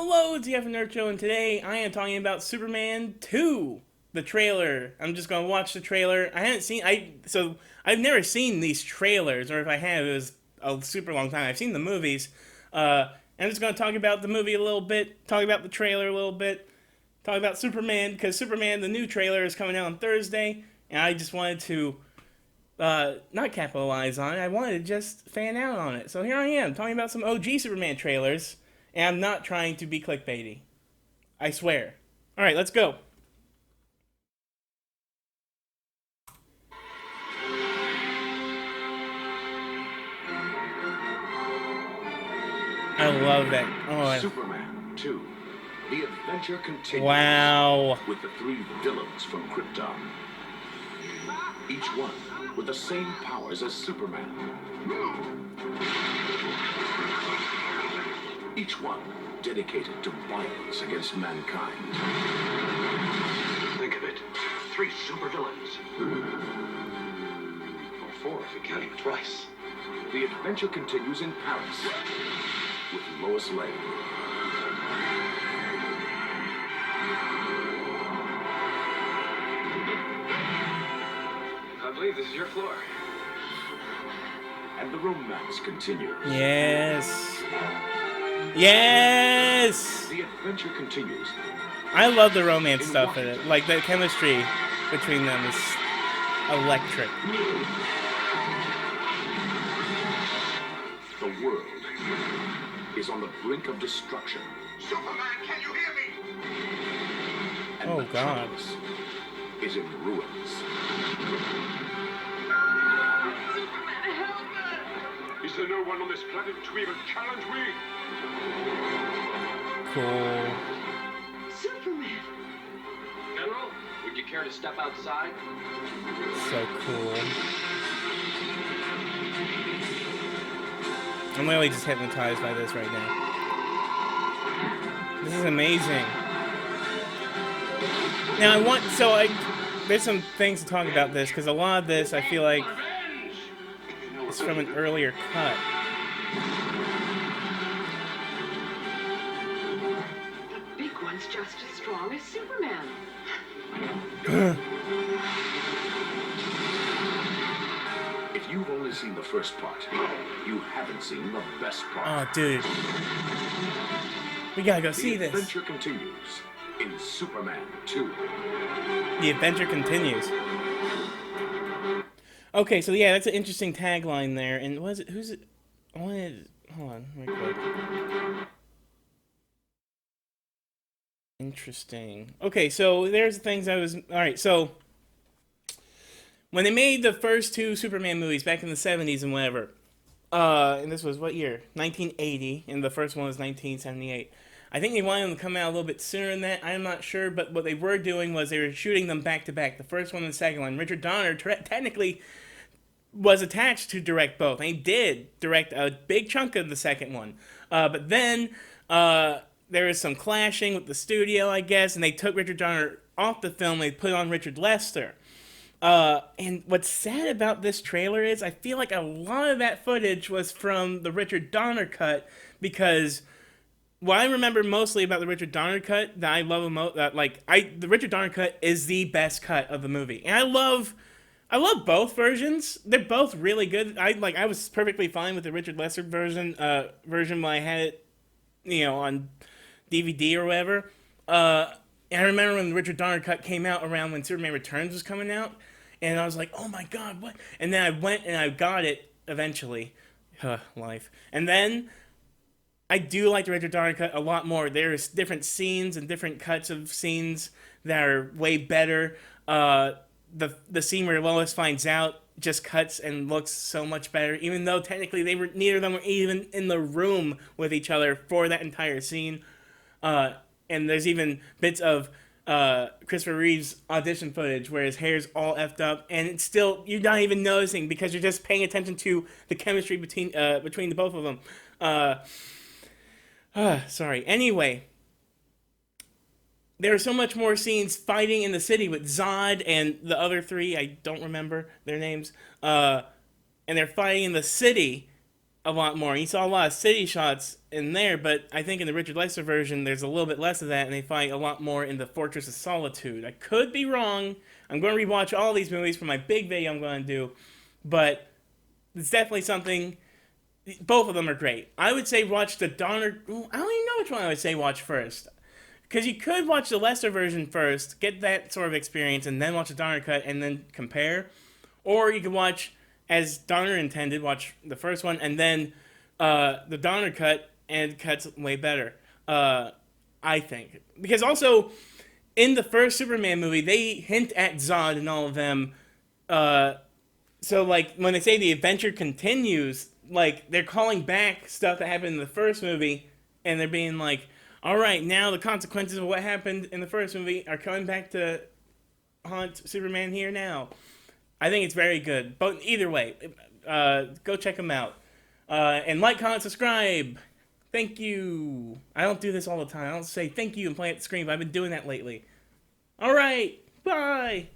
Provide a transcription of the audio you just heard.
Hello, it's Jeff Nerd Show, and today I am talking about Superman 2, the trailer. I'm just gonna watch the trailer. I've never seen these trailers, or if I have, it was a super long time. I've seen the movies. I'm just gonna talk about the movie a little bit, talk about the trailer a little bit, talk about Superman, because Superman, the new trailer, is coming out on Thursday, and I just wanted to not capitalize on it. I wanted to just fan out on it. So here I am, talking about some OG Superman trailers, and I'm not trying to be clickbaity. I swear. Alright, let's go. I love that. Superman 2. The adventure continues. Wow. With the three villains from Krypton. Each one with the same powers as Superman. Each one dedicated to violence against mankind. Think of it. 3 supervillains. Or 4 if you count them twice. The adventure continues in Paris with Lois Lane. I believe this is your floor. And the romance continues. Yes. Yes! The adventure continues. I love the romance stuff in it. Like, the chemistry between them is electric. The world is on the brink of destruction. Superman, can you hear me? And Oh, God. Metropolis is in ruins. Superman, help me! Is there no one on this planet to even challenge me? Cool. Superman! General, would you care to step outside? So cool. I'm literally just hypnotized by this right now. This is amazing. Now there's some things to talk about this, because a lot of this I feel like is from an earlier cut. The big one's just as strong as Superman. If you've only seen the first part, you haven't seen the best part. Oh, dude. We gotta go see The this. adventure continues in Superman 2. The adventure continues. Okay, so yeah, that's an interesting tagline there. And what is it? Who's it? Hold on, real quick. Interesting. Okay, so there's the things alright, so when they made the first 2 Superman movies back in the 70s and whatever, and this was what year? 1980, and the first one was 1978. I think they wanted them to come out a little bit sooner than that. I'm not sure, but what they were doing was they were shooting them back to back, the first one and the second one. Richard Donner technically was attached to direct both, and he did direct a big chunk of the second one. But then there was some clashing with the studio, I guess, and they took Richard Donner off the film. They put on Richard Lester. And what's sad about this trailer is I feel like a lot of that footage was from the Richard Donner cut, because what I remember mostly about the Richard Donner cut that I love the Richard Donner cut is the best cut of the movie, and I love both versions. They're both really good. I was perfectly fine with the Richard Lester version when I had it, on DVD or whatever. And I remember when the Richard Donner cut came out around when Superman Returns was coming out, and I was like, oh my god, what? And then I went and I got it eventually. Life. And then I do like the Richard Donner cut a lot more. There's different scenes and different cuts of scenes that are way better. The scene where Lois finds out just cuts and looks so much better, even though technically neither of them were even in the room with each other for that entire scene. And there's even bits of Christopher Reeve's audition footage where his hair's all effed up, and it's still, you're not even noticing because you're just paying attention to the chemistry between the both of them. Sorry. Anyway, there are so much more scenes fighting in the city with Zod and the other 3. I don't remember their names. And they're fighting in the city a lot more. You saw a lot of city shots in there, but I think in the Richard Lester version, there's a little bit less of that, and they fight a lot more in the Fortress of Solitude. I could be wrong. I'm going to rewatch all these movies for my big video I'm going to do, but it's definitely something. Both of them are great. I would say watch the Donner. I don't even know which one I would say watch first. Because you could watch the Lester version first, get that sort of experience, and then watch the Donner cut, and then compare. Or you could watch, as Donner intended, watch the first one, and then the Donner cut, and cut's way better. I think. Because also, in the first Superman movie, they hint at Zod and all of them. So, like, when they say the adventure continues, like, they're calling back stuff that happened in the first movie, and they're being like, all right, now the consequences of what happened in the first movie are coming back to haunt Superman here now. I think it's very good. But either way, go check them out. And like, comment, subscribe. Thank you. I don't do this all the time. I don't say thank you and play at the screen, but I've been doing that lately. All right, bye.